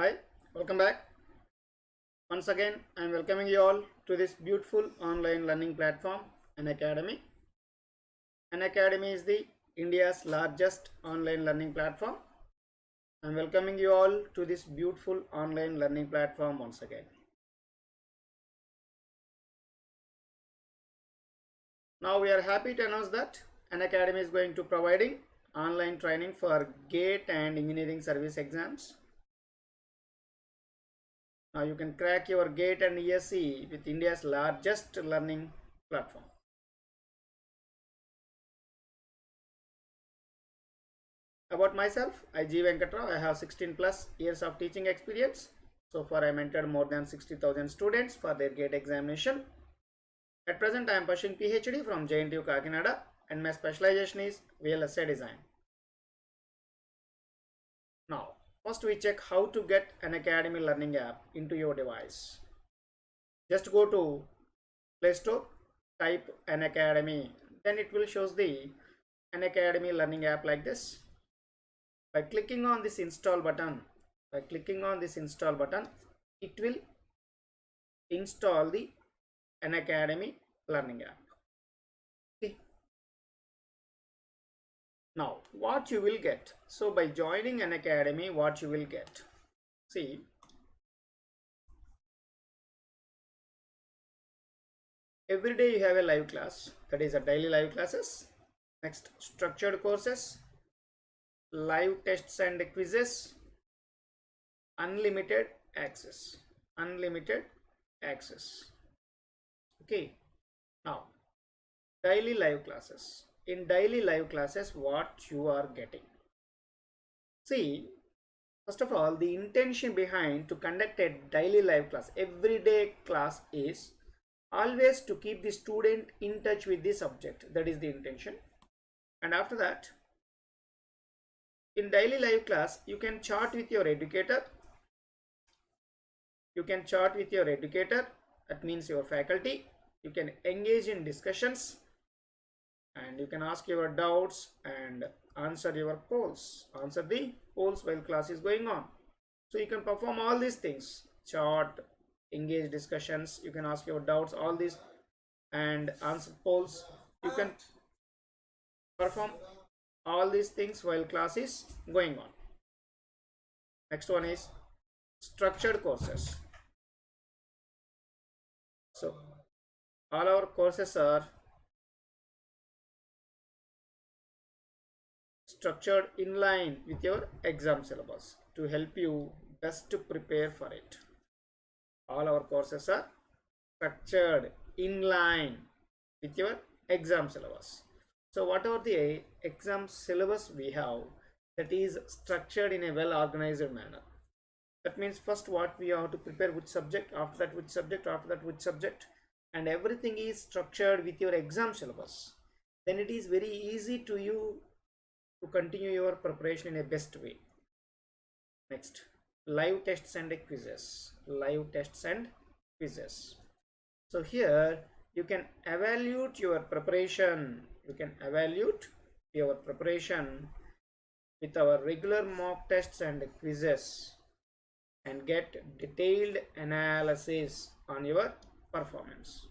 Hi, welcome back. Once again, I am welcoming you all to this beautiful online learning platform, Unacademy. Unacademy is the India's largest online learning platform. I am welcoming you all to this beautiful online learning platform once again. Now we are happy to announce that Unacademy is going to providing online training for GATE and engineering service exams. Now you can crack your GATE and ESE with India's largest learning platform. About myself, I G Venkata. I have 16 plus years of teaching experience. So far I mentored more than 60,000 students for their GATE examination. At present I am pursuing PhD from JNTU Kakinada and my specialization is VLSI design. Now first we check how to get Unacademy learning app into your device. Just go to Play Store, type Unacademy, then it will shows the Unacademy learning app like this. By clicking on this install button, it will install the Unacademy learning app. Okay. Now what you will get? So by joining Unacademy, what you will get? See, every day you have a live class, that is a daily live classes. Next, structured courses, live tests and quizzes, unlimited access. Okay, now daily live classes. In daily live classes, what you are getting? See, first of all, the intention behind to conduct a daily live class, everyday class, is always to keep the student in touch with the subject. That is the intention. And after that, in daily live class, you can chat with your educator. That means your faculty. You can engage in discussions and you can ask your doubts and answer the polls while class is going on. So you can perform all these things: chat, engage discussions, you can ask your doubts, all these, and answer polls. You can perform all these things while class is going on. Next one is structured courses. So all our courses are structured in line with your exam syllabus to help you best to prepare for it. All our courses are structured in line with your exam syllabus. So whatever the exam syllabus we have, that is structured in a well organized manner. That means first what we have to prepare which subject, after that which subject, after that which subject, and everything is structured with your exam syllabus. Then it is very easy to you to continue your preparation in a best way. Next, live tests and quizzes. So here you can evaluate your preparation. With our regular mock tests and quizzes and get detailed analysis on your performance.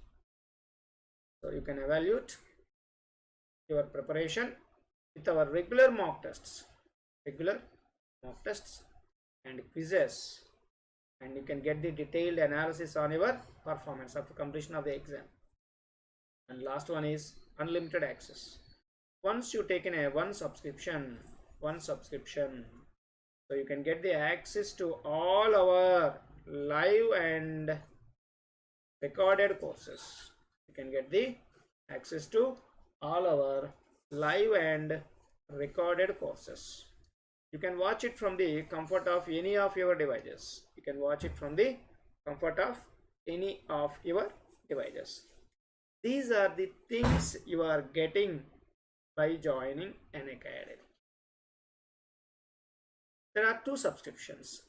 So you can evaluate your preparation with our regular mock tests and quizzes, and you can get the detailed analysis on your performance after completion of the exam. And last one is unlimited access. Once you take in a one subscription, so you can get the access to all our live and recorded courses. You can get the access to all our live and recorded courses. You can watch it from the comfort of any of your devices. These are the things you are getting by joining Unacademy. There are two subscriptions: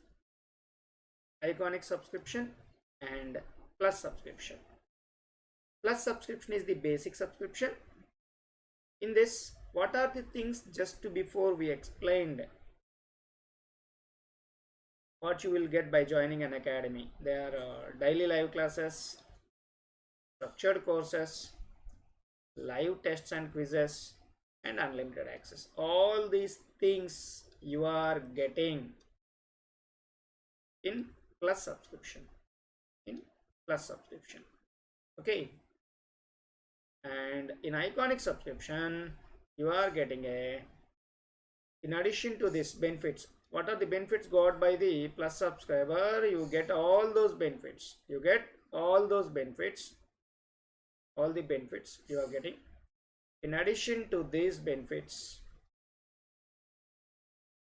iconic subscription and plus subscription. Plus subscription is the basic subscription. In this, what are the things just before we explained? what you will get by joining an academy. There are daily live classes, structured courses, live tests and quizzes, and unlimited access. All these things you are getting in plus subscription. In plus subscription. Okay. And in iconic subscription, you are getting a, in addition to this benefits, what are the benefits got by the plus subscriber? You get all those benefits. You get all those benefits. All the benefits you are getting. In addition to these benefits,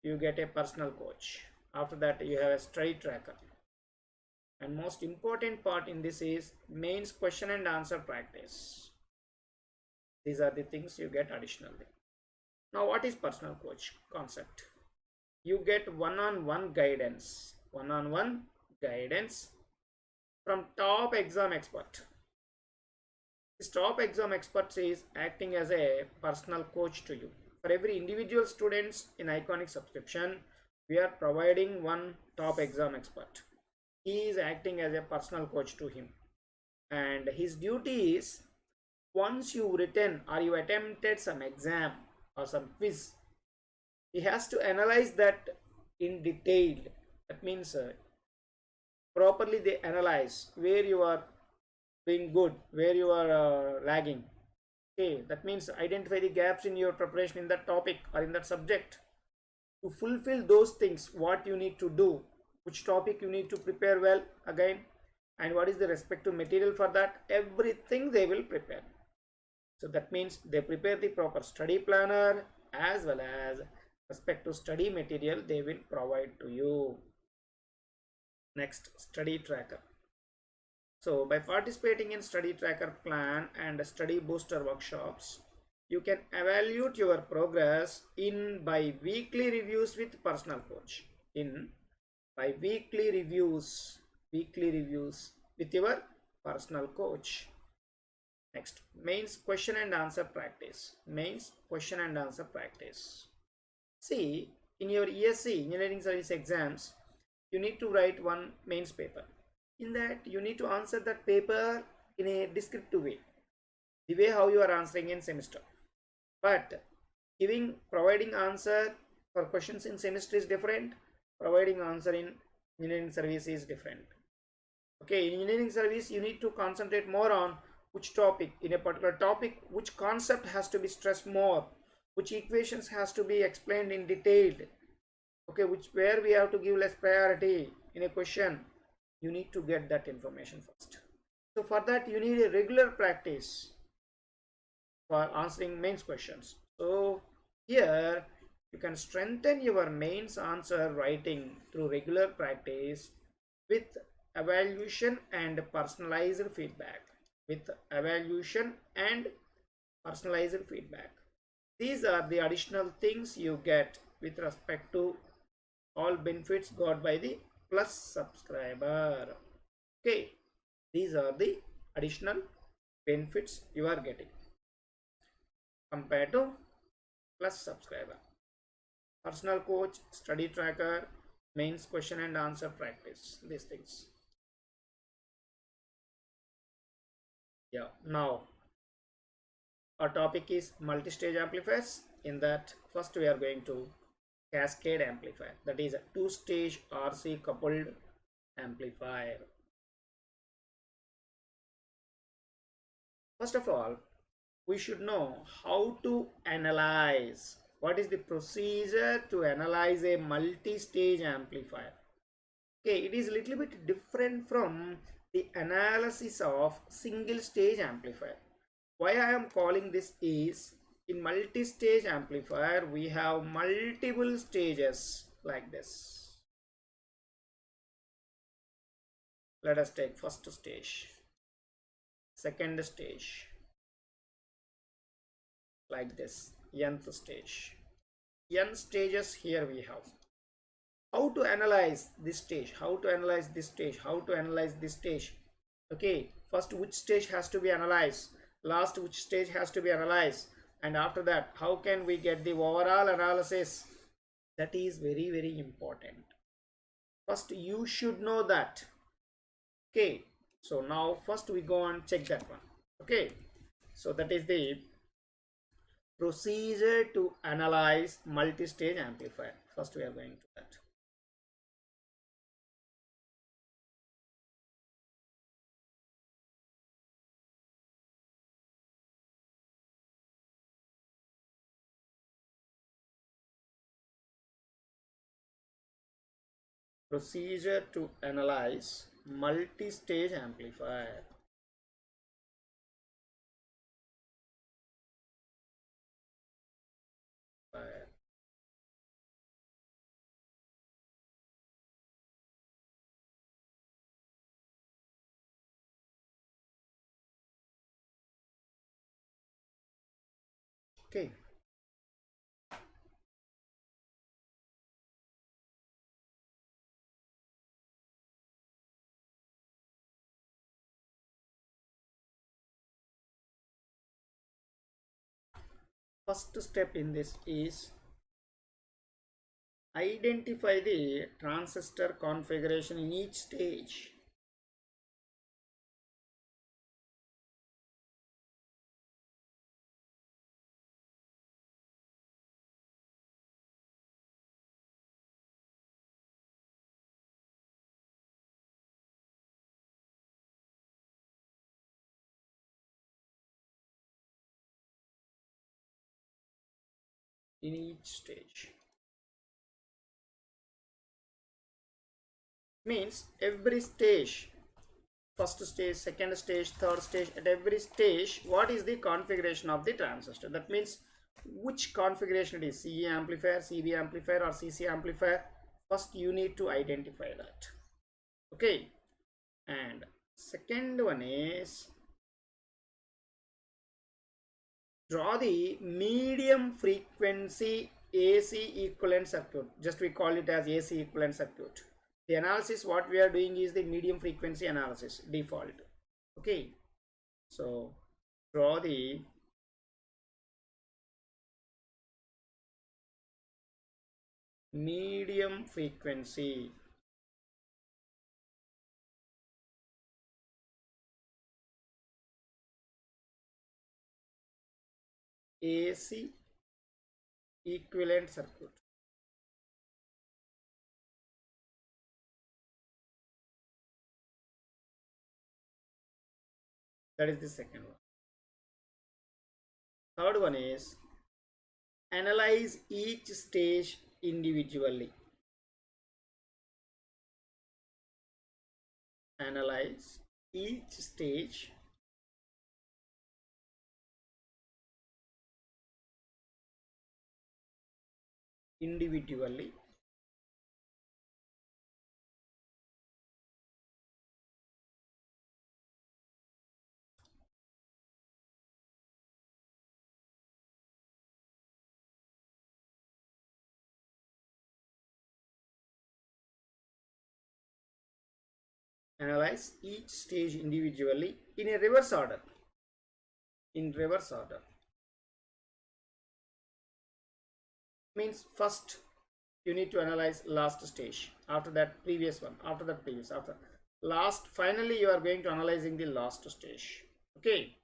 you get a personal coach. After that, you have a study tracker. And most important part in this is mains question and answer practice. These are the things you get additionally. Now, what is personal coach concept? You get one-on-one guidance. One-on-one guidance from top exam expert. This top exam expert is acting as a personal coach to you. For every individual students in iconic subscription, we are providing one top exam expert. He is acting as a personal coach to him, and his duty is, once you written or you attempted some exam or some quiz, he has to analyze that in detail. That means properly they analyze where you are doing good, where you are lagging. Okay, that means identify the gaps in your preparation in that topic or in that subject. To fulfill those things, what you need to do, which topic you need to prepare well again, and what is the respective material for that, everything they will prepare. So that means they prepare the proper study planner as well as respective study material they will provide to you. Next, study tracker. So by participating in study tracker plan and study booster workshops, you can evaluate your progress in bi-weekly reviews with personal coach. In bi-weekly reviews, with your personal coach. Next, mains question and answer practice. Mains question and answer practice. See, in your ESE, Engineering Service Exams, you need to write one mains paper. In that, you need to answer that paper in a descriptive way, the way how you are answering in semester. But providing answer for questions in semester is different. Providing answer in engineering service is different. Okay, in engineering service, you need to concentrate more on which topic, in a particular topic, which concept has to be stressed more, which equations has to be explained in detail. Okay, where we have to give less priority in a question. You need to get that information first. So for that, you need a regular practice for answering mains questions. So here you can strengthen your mains answer writing through regular practice with evaluation and personalized feedback. These are the additional things you get with respect to all benefits got by the plus subscriber. Okay, these are the additional benefits you are getting compared to plus subscriber. Personal coach, study tracker, mains question and answer practice, these things. Yeah, now our topic is multi-stage amplifiers. In that, first we are going to Cascade amplifier, that is a two-stage RC coupled amplifier. First of all, we should know how to analyze. What is the procedure to analyze a multi-stage amplifier? Okay, it is a little bit different from the analysis of single stage amplifier. Why I am calling this is, in multi-stage amplifier we have multiple stages like this. Let us take first stage, second stage, like this, nth stage. N stages here we have. How to analyze this stage, how to analyze this stage, how to analyze this stage. Okay, first which stage has to be analyzed, last which stage has to be analyzed, and after that how can we get the overall analysis. That is very, very important. First you should know that. Okay, so now first we go and check that one. Okay, so that is the procedure to analyze multi-stage amplifier. First we are going to that. Procedure to analyze multi-stage amplifier. Okay, first step in this is identify the transistor configuration in each stage. In each stage means every stage, first stage, second stage, third stage, at every stage what is the configuration of the transistor. That means which configuration it is, CE amplifier, CB amplifier or CC amplifier. First you need to identify that. Okay, and second one is draw the medium frequency AC equivalent circuit. Just we call it as AC equivalent circuit. The analysis what we are doing is the medium frequency analysis default. Okay, so draw the medium frequency AC equivalent circuit. That is the second one. Third one is analyze each stage individually. Analyze each stage individually. Analyze each stage individually in a reverse order. In reverse order means first you need to analyze last stage, after that previous one, after that previous, after last, finally you are going to analyzing the last stage. Okay,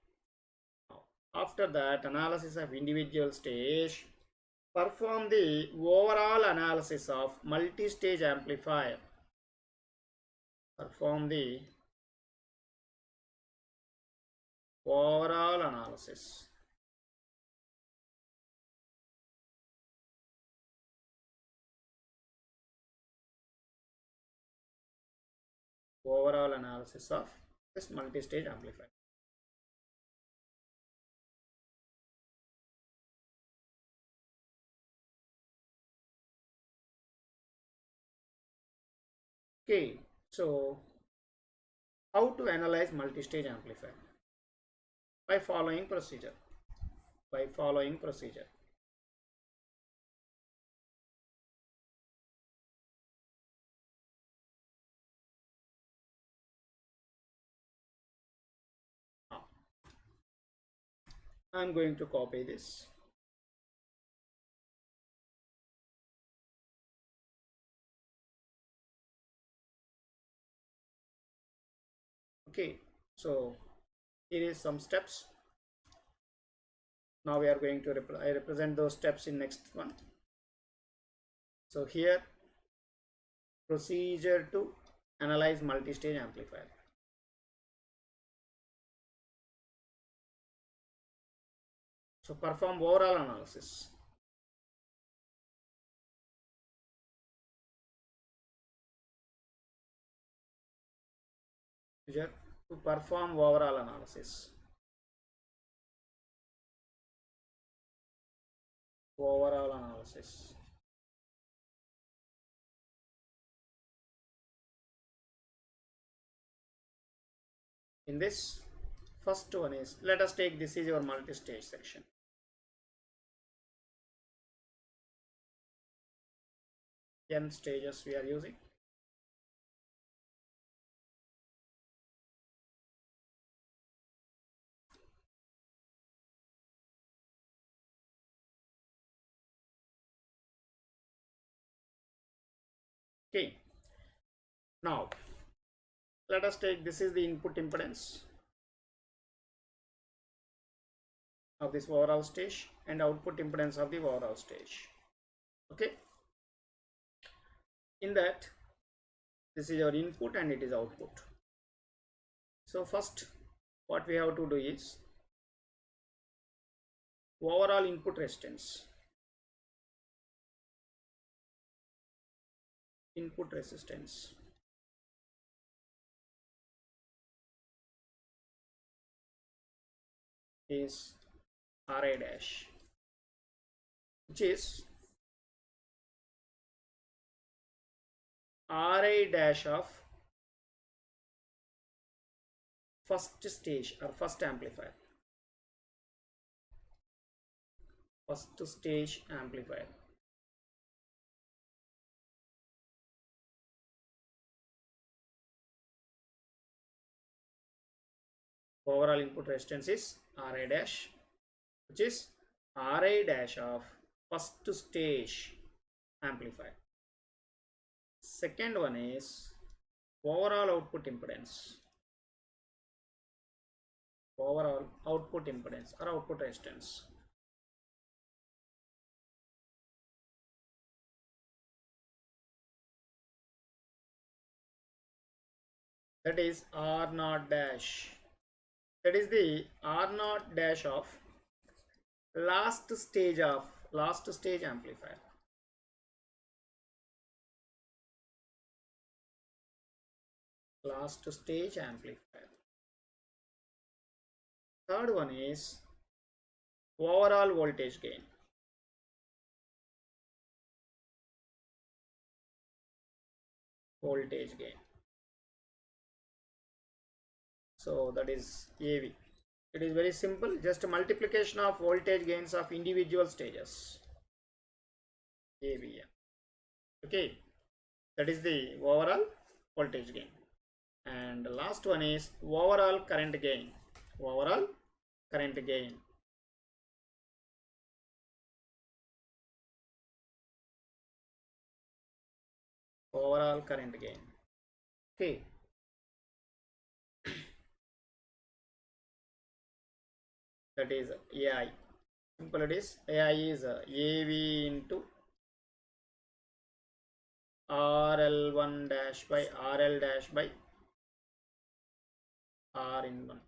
after that analysis of individual stage, perform the overall analysis of multi-stage amplifier. Perform the overall analysis. Overall analysis of this multi-stage amplifier. Okay, so how to analyze multi-stage amplifier? By following procedure. By following procedure. I am going to copy this. Okay, so here is some steps. Now we are going to represent those steps in next one. So here, procedure to analyze multi-stage amplifier. So perform overall analysis. Procedure to perform overall analysis. Overall analysis. In this first one is, let us take this is your multi-stage section. N stages we are using. Okay, now let us take this is the input impedance of this overall stage and output impedance of the overall stage. Okay, in that this is your input and it is output. So first what we have to do is overall input resistance. Input resistance is Ra dash, which is Ra dash of first stage or first amplifier. First stage amplifier. Overall input resistance is Ra dash, which is Ra dash of first stage amplifier. Second one is overall output impedance. Overall output impedance or output resistance. That is R naught dash. That is the R naught dash of last stage amplifier. Last stage amplifier. Third one is overall voltage gain. Voltage gain. So that is AV. It is very simple, just a multiplication of voltage gains of individual stages. AV. Okay, that is the overall voltage gain. And the last one is overall current gain. Overall current gain. Overall current gain. Okay. That is AI. Simple it is. AI is AV into RL1 dash by RL dash by R in 1.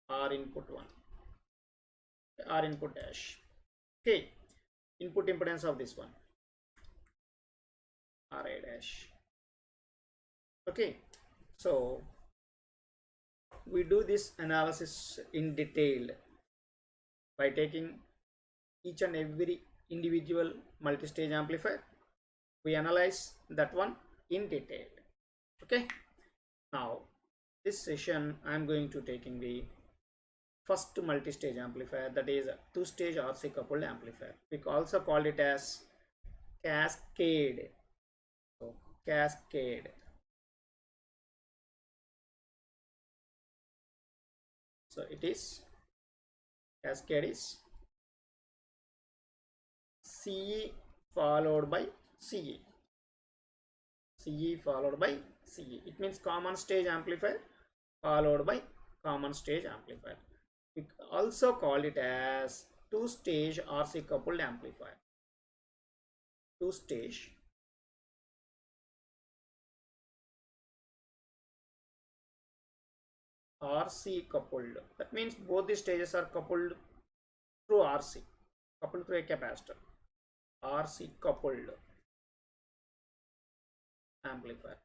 R input 1. R input dash. Okay. Input impedance of this one. Ra dash. Okay. So we do this analysis in detail by taking each and every individual multi-stage amplifier. We analyze that one in detail. Okay, now this session I am going to taking the first multi-stage amplifier, that is a two-stage RC coupled amplifier. We also call it as Cascade. So Cascade. So it is Cascade is CE followed by CE. CE followed by CE. It means common stage amplifier followed by common stage amplifier. We also call it as two-stage RC coupled amplifier. Two-stage RC coupled. That means both the stages are coupled through RC, coupled through a capacitor. RC coupled amplifier.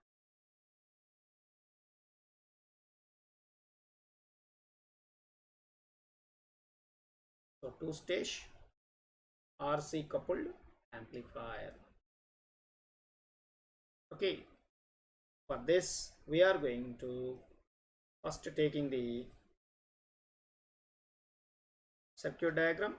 So two-stage RC coupled amplifier. Okay, for this we are going to first taking the circuit diagram.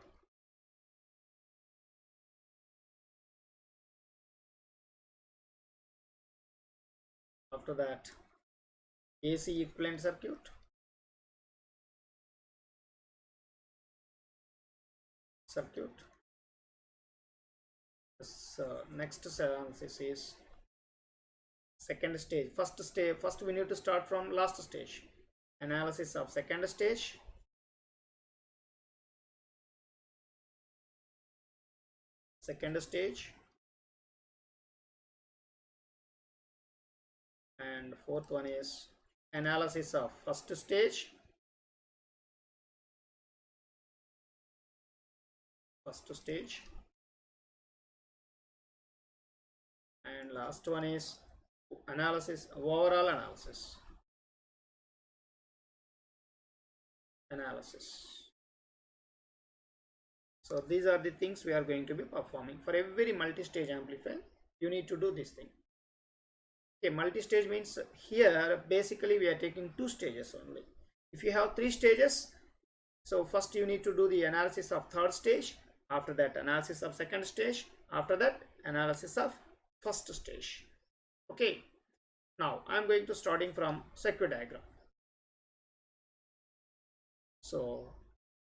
After that, AC equivalent circuit. This, next analysis is second stage. First we need to start from last stage. Analysis of second stage. And fourth one is analysis of first stage. And last one is overall analysis. So these are the things we are going to be performing for every multi-stage amplifier. You need to do this thing. Okay, multi-stage means here basically we are taking two stages only. If you have three stages, so first you need to do the analysis of third stage, after that analysis of second stage, after that analysis of first stage. Okay, now I am going to starting from circuit diagram. So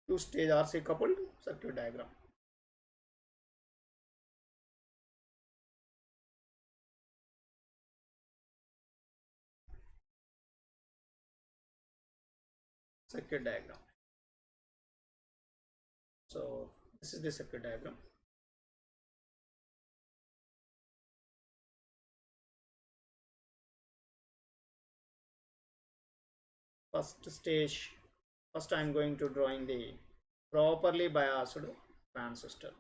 two-stage RC coupled circuit diagram. So this is the circuit diagram. First I am going to drawing the properly biased transistor.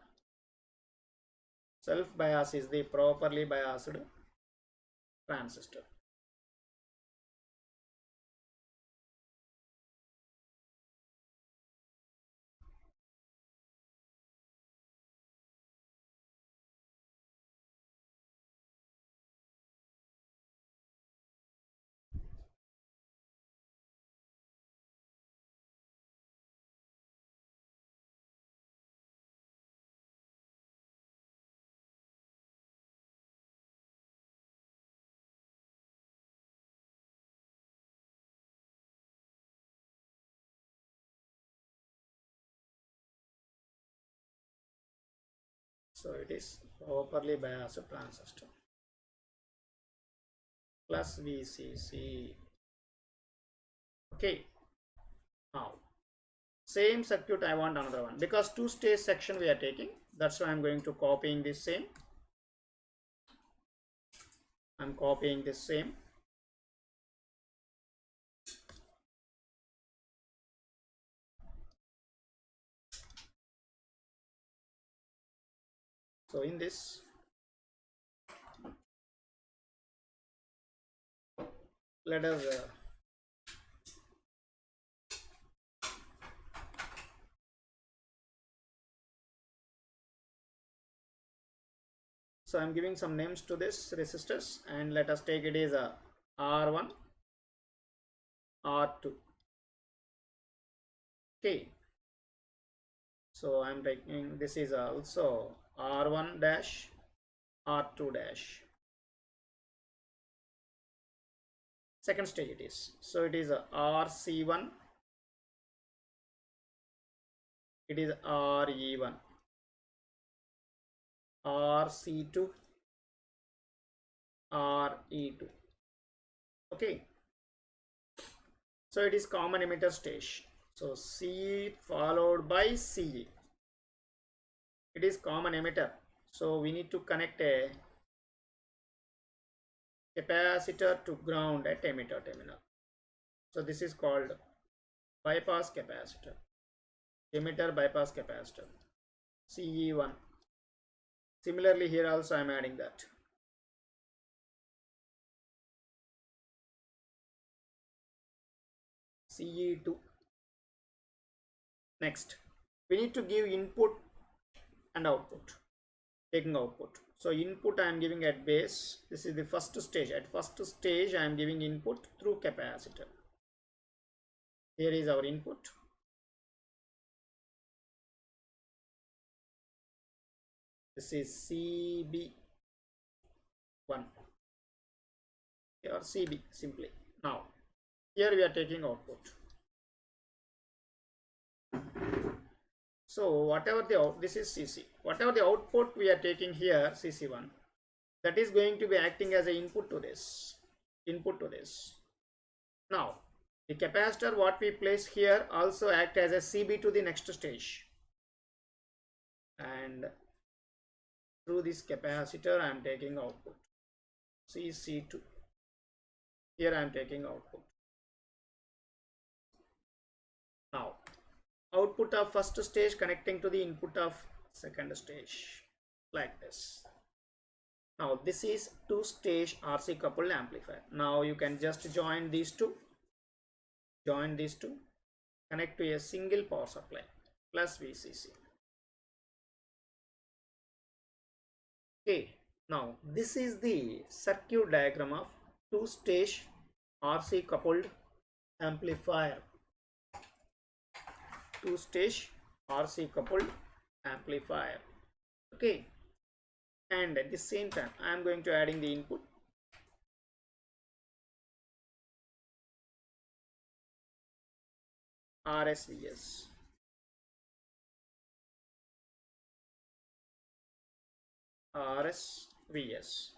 Self bias is the properly biased transistor. So it is properly biased transistor plus VCC. Okay, now same circuit I want another one because two-stage section we are taking. That's why I'm going to copying this same. I'm copying this same. So in this, let us so I'm giving some names to this resistors, and let us take it as a R1, R2. Okay, so I'm taking this is also R1 dash, R2 dash. Second stage it is. So it is a RC1, it is RE1, RC2, RE2. Okay, So it is common emitter stage. So CE followed by CE. It is common emitter. So we need to connect a capacitor to ground at emitter terminal. So this is called bypass capacitor. Emitter bypass capacitor. CE1. Similarly, here also I am adding that. CE2. Next, we need to give input and output. Taking output. So input I am giving at base. This is the first stage. At first stage I am giving input through capacitor. Here is our input. This is CB1 or CB simply. Now here we are taking output. So whatever this is CC. Whatever the output we are taking here, CC1, that is going to be acting as an input to this. Now the capacitor what we place here also act as a CB to the next stage. And through this capacitor I am taking output. CC2. Here I am taking output. Now output of first stage connecting to the input of second stage, like this. Now this is two-stage RC coupled amplifier. Now you can just join these two, connect to a single power supply plus VCC. Okay, now this is the circuit diagram of two-stage RC coupled amplifier. Two-stage RC coupled amplifier. Okay, and at the same time I am going to adding the input. RSVS. RSVS.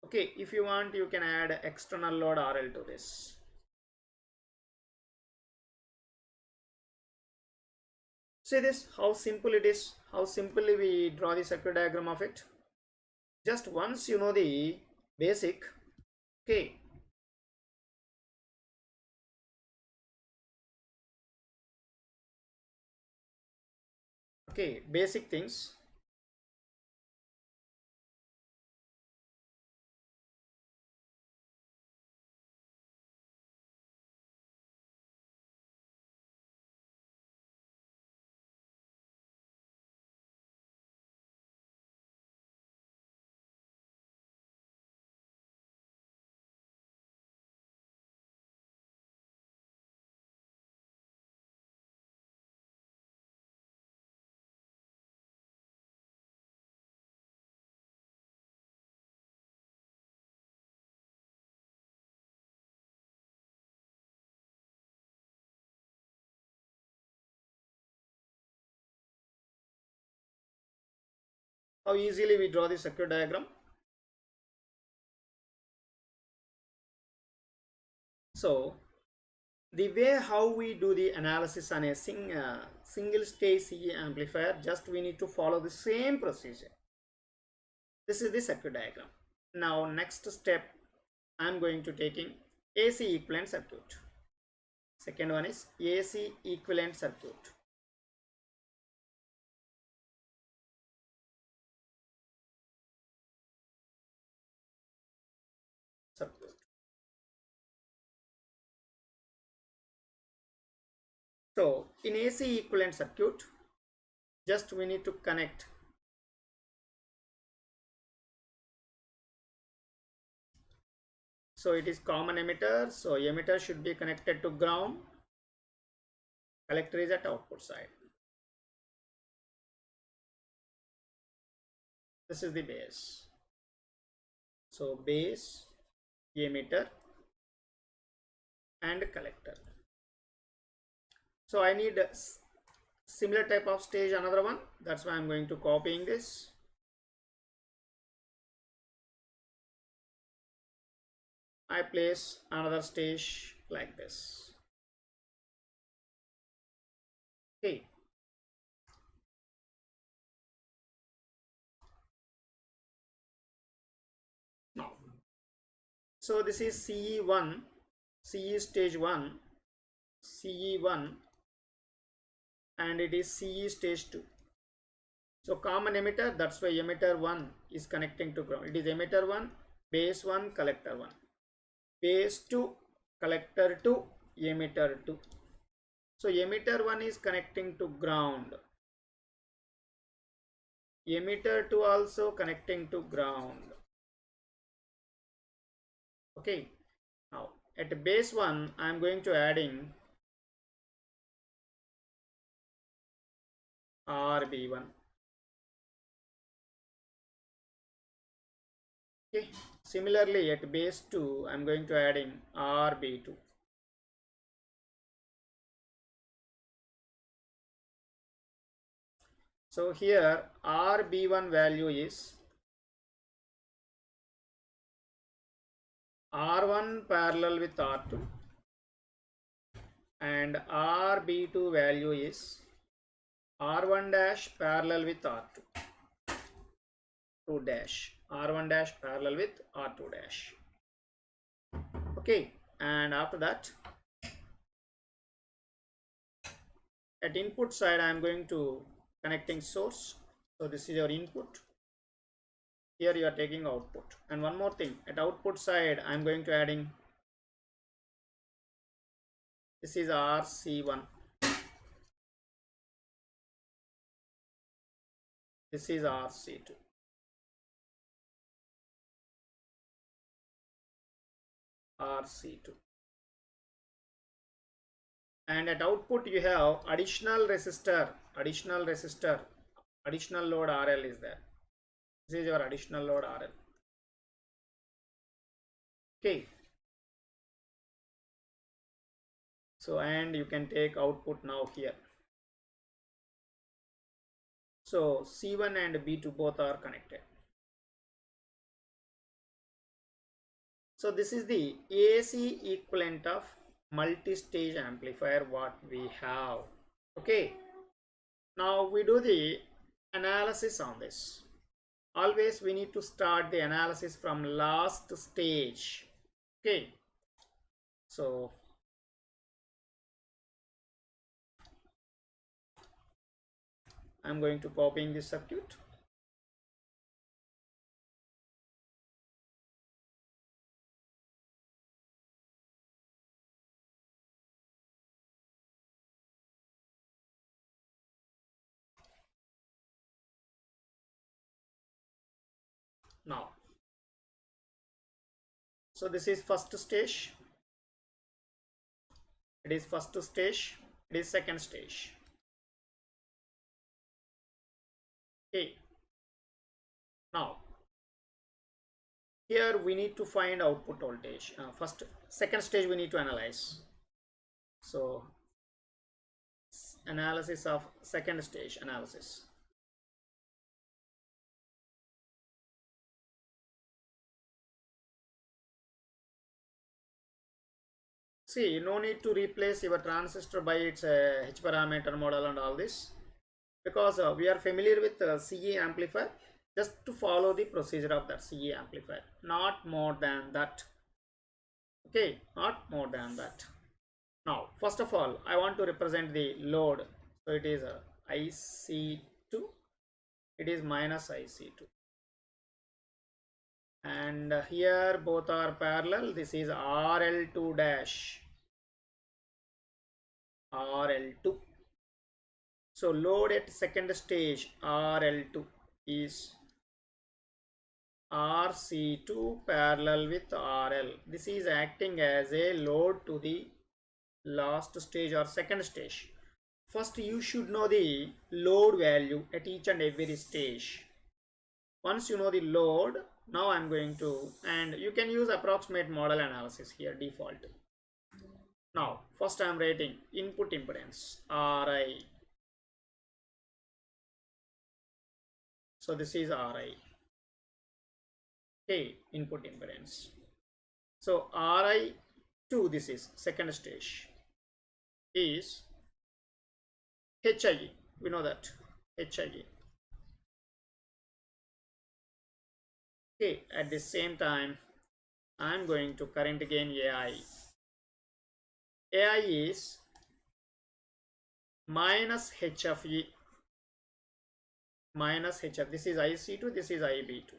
Okay, if you want you can add external load RL to this. See this, how simple it is, how simply we draw the circuit diagram of it. Just once you know the basic, okay. Okay, basic things. How easily we draw the circuit diagram. So the way how we do the analysis on a single stage CE amplifier, just we need to follow the same procedure. This is the circuit diagram. Now next step I am going to taking AC equivalent circuit. Second one is AC equivalent circuit. So in AC equivalent circuit, just we need to connect so it is common emitter, so emitter should be connected to ground, collector is at output side. This is the base. So base, emitter and collector. So I need a similar type of stage, another one. That's why I'm going to copying this. I place another stage like this. Okay. Now, so this is CE1, CE stage 1, CE1, and it is CE stage 2. So common emitter, that's why emitter 1 is connecting to ground. It is emitter 1, base 1, collector 1. Base 2, collector 2, emitter 2. So emitter 1 is connecting to ground. Emitter 2 also connecting to ground. Okay. Now at base 1, I am going to adding RB1. Okay. Similarly at base 2, I am going to adding RB2. So here RB1 value is R1 parallel with R2 and RB2 value is R1 dash parallel with R2 dash, R1 dash parallel with R2 dash. Okay, and after that at input side I am going to connecting source. So this is your input. Here you are taking output. And one more thing, at output side I am going to adding, this is RC1, this is RC2. RC2. And at output you have additional resistor, additional load RL is there. This is your additional load RL. Okay. So and you can take output now here. So C1 and B2 both are connected. So this is the AC equivalent of multi-stage amplifier what we have. Okay. Now we do the analysis on this. Always we need to start the analysis from last stage. Okay. So I'm going to copy in this circuit. Now, so this is first stage, it is first stage, it is second stage. Okay. Now, here we need to find output voltage. Second stage we need to analyze. So, analysis of second stage analysis. See, no need to replace your transistor by its H parameter model and all this, because we are familiar with CE amplifier. Just to follow the procedure of that CE amplifier, not more than that. Okay, not more than that. Now, first of all, I want to represent the load. So it is IC2, it is minus IC2. And here both are parallel. This is RL2 dash, RL2. So load at second stage RL2 is RC2 parallel with RL. This is acting as a load to the last stage or second stage. First you should know the load value at each and every stage. Once you know the load, now I'm going to, and you can use approximate model analysis here, default. Now first I'm writing input impedance Ri. So this is Ri. Okay, input impedance. So Ri to this is second stage is HIE. We know that HIE. Okay, at the same time, I'm going to current gain AI. AI is minus H of E minus H of, this is IC2, this is IB2.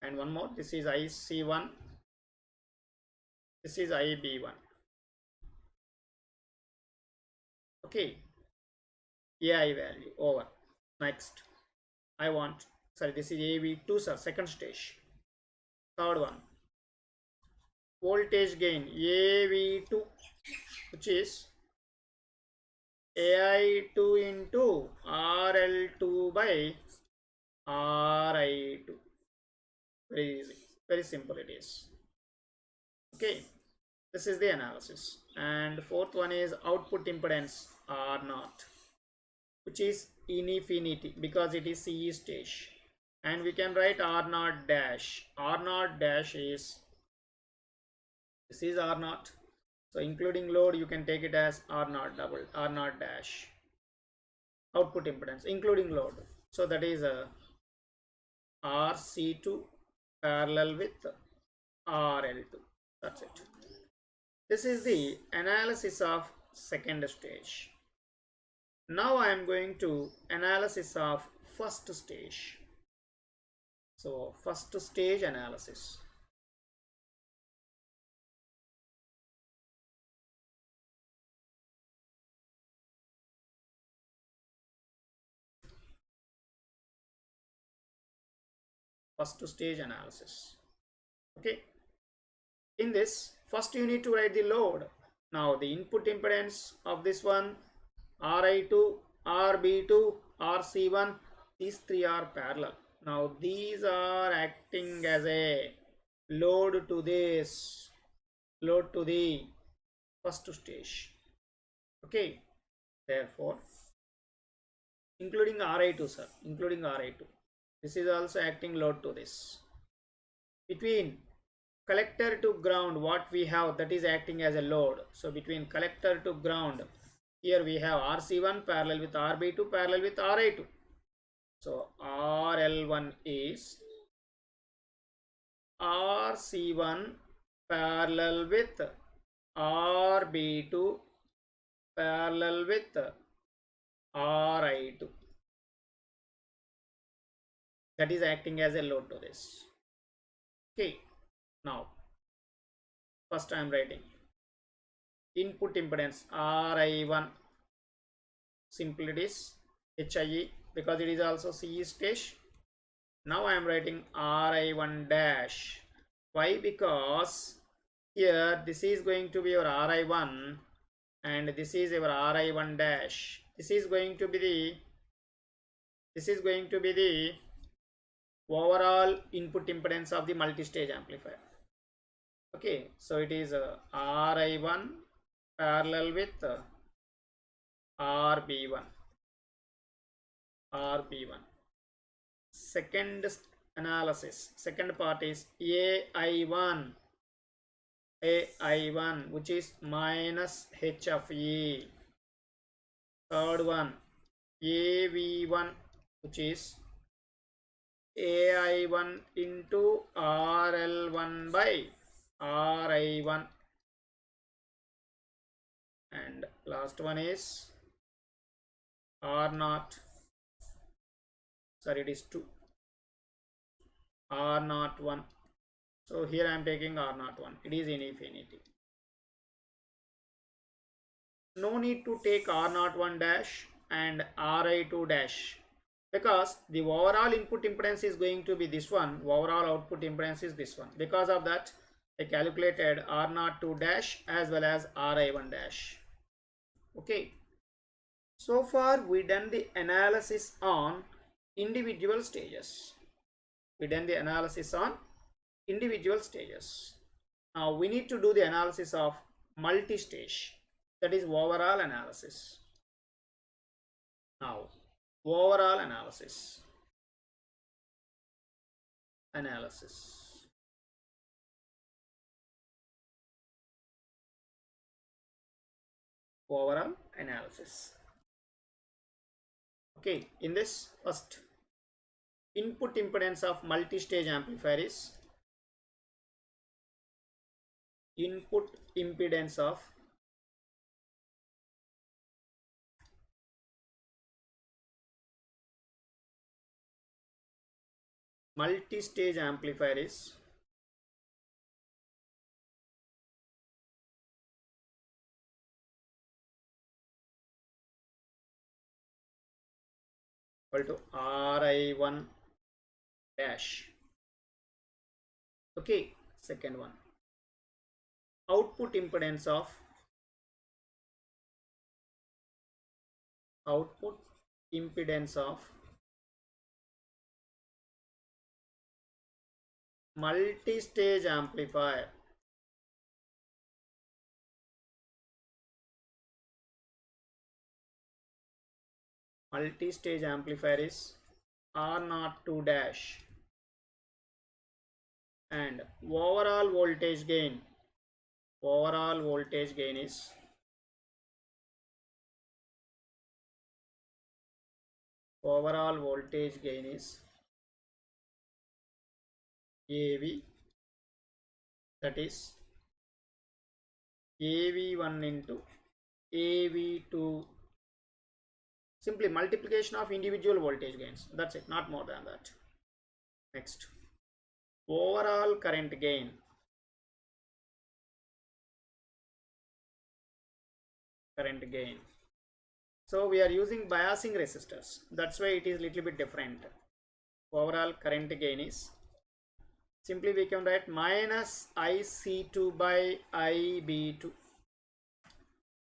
And one more, this is IC1, this is IB1. Okay, AI value over. Next, I want, sorry, this is AV2, sir, second stage. Third one, voltage gain AV2, which is AI2 into RL2 by RI2. Very easy, very simple it is. Okay, this is the analysis. And fourth one is output impedance R0, which is infinity because it is CE stage. And we can write R0 dash. R0 dash is, this is R0. So including load, you can take it as R0 double, R0 dash. Output impedance including load. So that is a RC2 parallel with RL2. That's it. This is the analysis of second stage. Now I am going to analysis of first stage. So first stage analysis. First stage analysis. Okay. In this, first you need to write the load. Now the input impedance of this one, RI2, RB2, RC1, these three are parallel. Now these are acting as a load to this, load to the first stage. Okay, therefore, including RI2, sir, including RI2, this is also acting load to this. Between collector to ground, what we have, that is acting as a load. So between collector to ground, here we have RC1 parallel with RB2 parallel with RI2. So RL1 is RC1 parallel with RB2 parallel with RI2. That is acting as a load to this. Okay, now first I am writing input impedance RI1, simply it is HIE because it is also CE stage. Now I am writing RI1 dash. Why? Because here this is going to be your RI1 and this is your RI1 dash. This is going to be the overall input impedance of the multi-stage amplifier. Okay, so it is RI1 parallel with RB1. Second analysis, second part is AI1, which is minus H of E. Third one, AV1, which is AI1 into RL1 by RI1. And last one is R0, sorry, it is 2, R01. So here I am taking R01, it is in infinity. No need to take R01 dash and RI2 dash because the overall input impedance is going to be this one, overall output impedance is this one. Because of that, I calculated R02 dash as well as RI1 dash. Okay, so far we done the analysis on individual stages. Now we need to do the analysis of multi-stage, that is overall analysis. Now overall analysis. overall analysis. Okay, in this first, input impedance of multi-stage amplifier is input impedance of multi-stage amplifier is equal to Ri1 dash. Okay, second one, output impedance of multi-stage amplifier. Multi-stage amplifier is R02 dash, and overall voltage gain is AV, that is AV1 into AV2, simply multiplication of individual voltage gains. That's it, not more than that. Next, overall current gain. So we are using biasing resistors. That's why it is little bit different. Overall current gain is, simply we can write minus IC2 by IB2.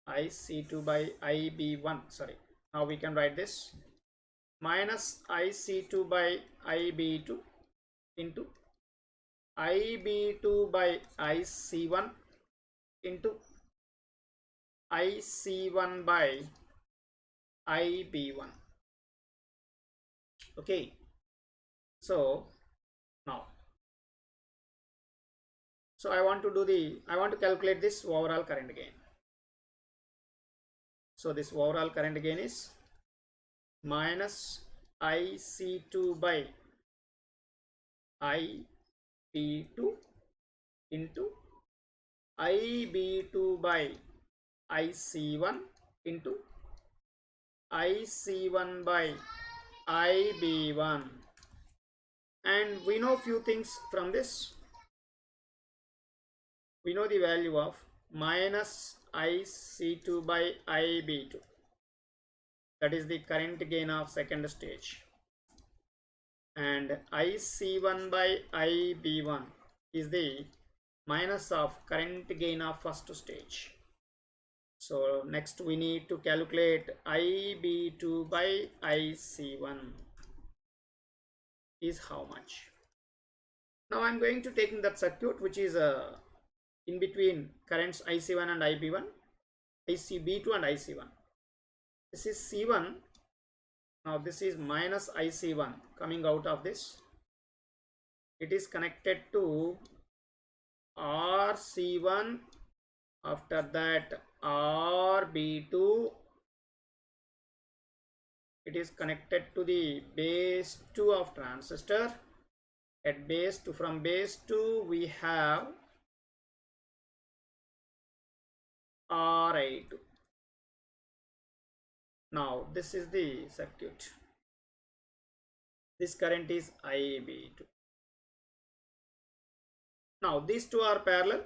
IC2 by IB1. Sorry. Now we can write this minus IC2 by IB2 into IB2 by IC1 into IC1 by IB1. Okay, so now, so I want to calculate this overall current gain. So this overall current gain is minus IC2 by IB2 into IB2 by IC1 into IC1 by IB1. And we know few things from this. We know the value of minus IC2 by IB2. That is the current gain of second stage. And IC1 by IB1 is the minus of current gain of first stage. So next we need to calculate IB2 by IC1 is how much. Now I am going to take in that circuit which is in between currents IC1 and IB1, ICB2 and IC1. This is C1. Now this is minus IC1 coming out of this. It is connected to RC1, after that RB2. It is connected to the base 2 of transistor. At base 2, from base 2 we have Ri2. Now this is the circuit. This current is IB2. Now these two are parallel.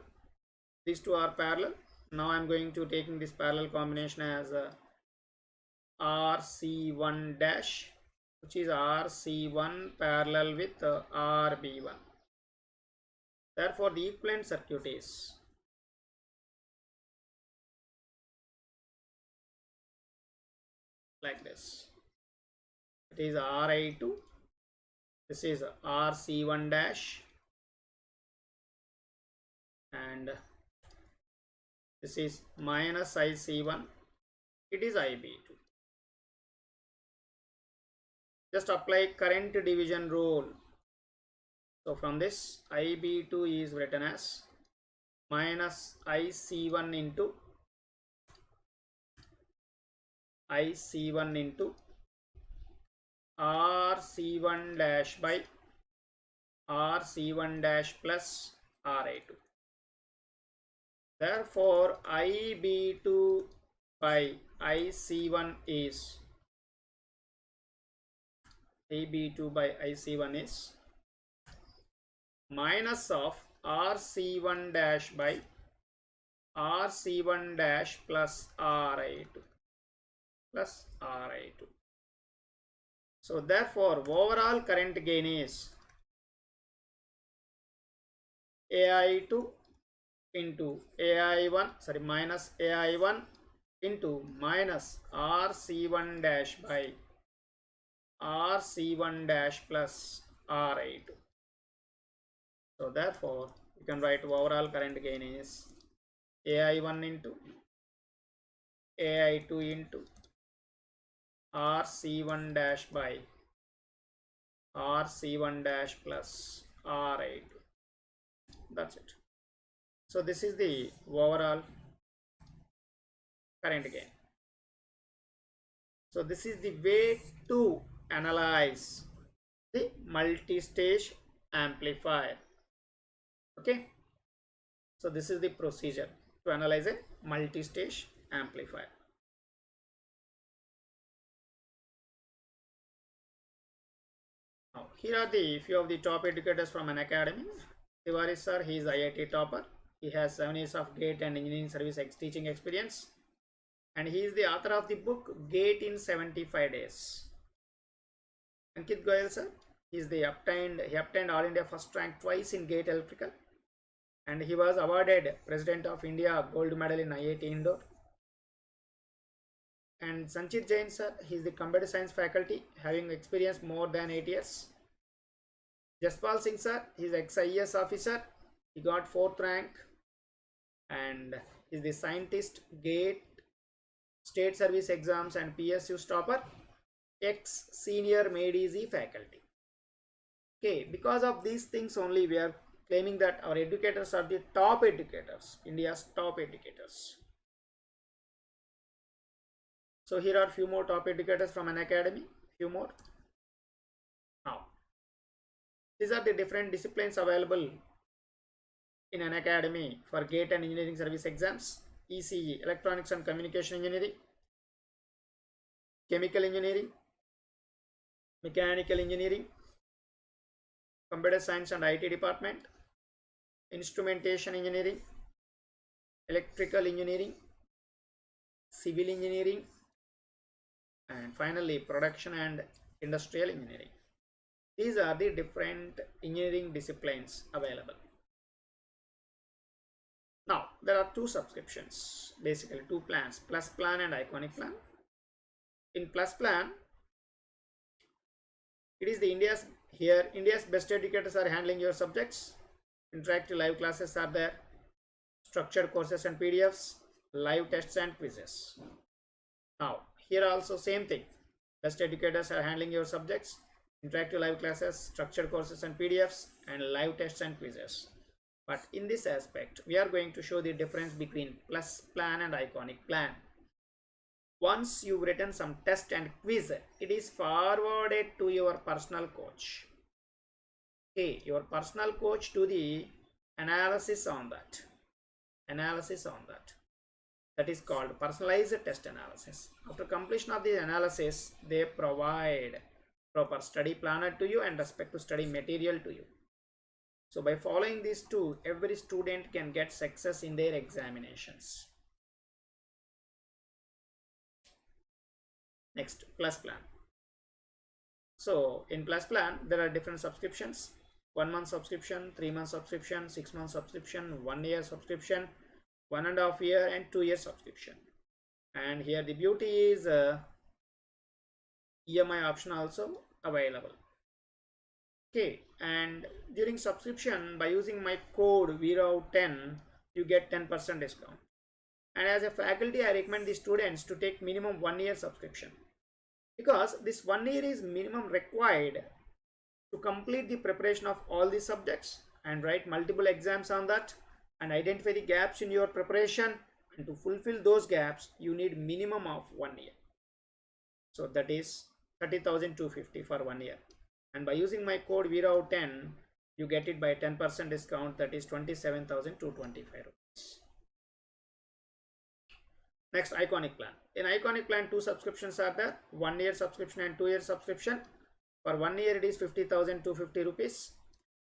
Now I am going to taking this parallel combination as RC1 dash, which is RC1 parallel with RB1. Therefore the equivalent circuit is like this. It is Ri2, this is RC1 dash, and this is minus IC1, it is IB2. Just apply current division rule. So from this, IB2 is written as minus IC1 into IC1 into RC1 dash by RC1 dash plus RA2. Therefore, IB2 by IC1 is minus of RC1 dash by RC1 dash plus RA2 plus RA2. So therefore, overall current gain is AI2 into AI1, minus AI1 into minus RC1 dash by RC1 dash plus RA2. So therefore, you can write overall current gain is AI1 into AI2 into RC1 dash by RC1 dash plus RA2. That's it. So this is the overall current gain. So this is the way to analyze the multi-stage amplifier. Okay. So this is the procedure to analyze a multi-stage amplifier. Now, here are the few of the top educators from Unacademy. Tiwari sir, he is IIT topper. He has 7 years of GATE and engineering service teaching experience. And he is the author of the book GATE in 75 days. Ankit Goyal sir, he obtained All India first rank twice in GATE Electrical. And he was awarded President of India Gold Medal in IIT Indore. And Sanchit Jain sir, he is the computer science faculty, having experience more than 8 years. Jaspal Singh sir, he is ex-IAS officer. He got 4th rank and is the scientist, GATE, State Service Exams and PSU topper, ex-senior GATE ESE faculty. Okay, because of these things only we are claiming that our educators are the top educators, India's top educators. So here are few more top educators from Unacademy, few more. Now, these are the different disciplines available in Unacademy for GATE and engineering service exams. ECE, Electronics and Communication Engineering, Chemical Engineering, Mechanical Engineering, Computer Science and IT Department, Instrumentation Engineering, Electrical Engineering, Civil Engineering, and finally Production and Industrial Engineering. These are the different engineering disciplines available. Now, there are two subscriptions, basically two plans, Plus Plan and Iconic Plan. In Plus Plan, it is the India's best educators are handling your subjects. Interactive live classes are there, structured courses and PDFs, live tests and quizzes. Now, here also same thing, best educators are handling your subjects, interactive live classes, structured courses and PDFs, and live tests and quizzes. But in this aspect, we are going to show the difference between Plus Plan and Iconic Plan. Once you've written some test and quiz, it is forwarded to your personal coach. Okay, your personal coach do the analysis on that. That is called personalized test analysis. After completion of the analysis, they provide proper study planner to you and respect to study material to you. So by following these two, every student can get success in their examinations. Next, Plus Plan. So in Plus Plan, there are different subscriptions: 1 month subscription, 3 month subscription, 6 month subscription, 1 year subscription, 1.5 year, and 2 year subscription. And here the beauty is EMI option also available. Okay, and during subscription, by using my code VRAW10, you get 10% discount. And as a faculty, I recommend the students to take minimum 1 year subscription, because this 1 year is minimum required to complete the preparation of all the subjects and write multiple exams on that and identify the gaps in your preparation, and to fulfill those gaps you need minimum of 1 year. So that is 30,250 for 1 year. And by using my code VRAV10, you get it by 10% discount, that is 27,225 rupees. Next, Iconic plan. In Iconic plan, 2 subscriptions are there, 1 year subscription and 2 year subscription. For 1 year, it is 50,250 rupees.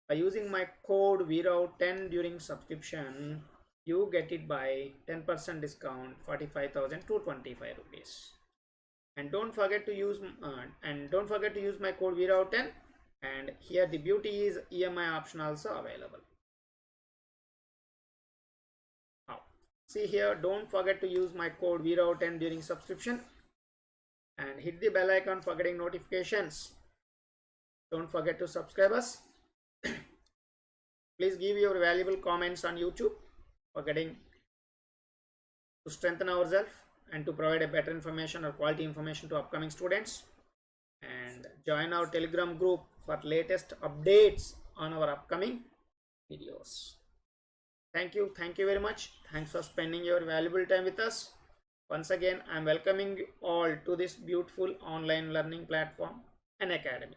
By using my code VRAV10 during subscription, you get it by 10% discount, 45,225 rupees. And don't forget to use my code VRAV10. And here the beauty is EMI option also available. Now, see here, don't forget to use my code VRAV10 during subscription, and hit the bell icon for getting notifications. Don't forget to subscribe us. Please give your valuable comments on YouTube for getting to strengthen ourselves and to provide a better information or quality information to upcoming students. And join our Telegram group for latest updates on our upcoming videos. Thank you very much. Thanks for spending your valuable time with us. Once again, I am welcoming you all to this beautiful online learning platform, Unacademy.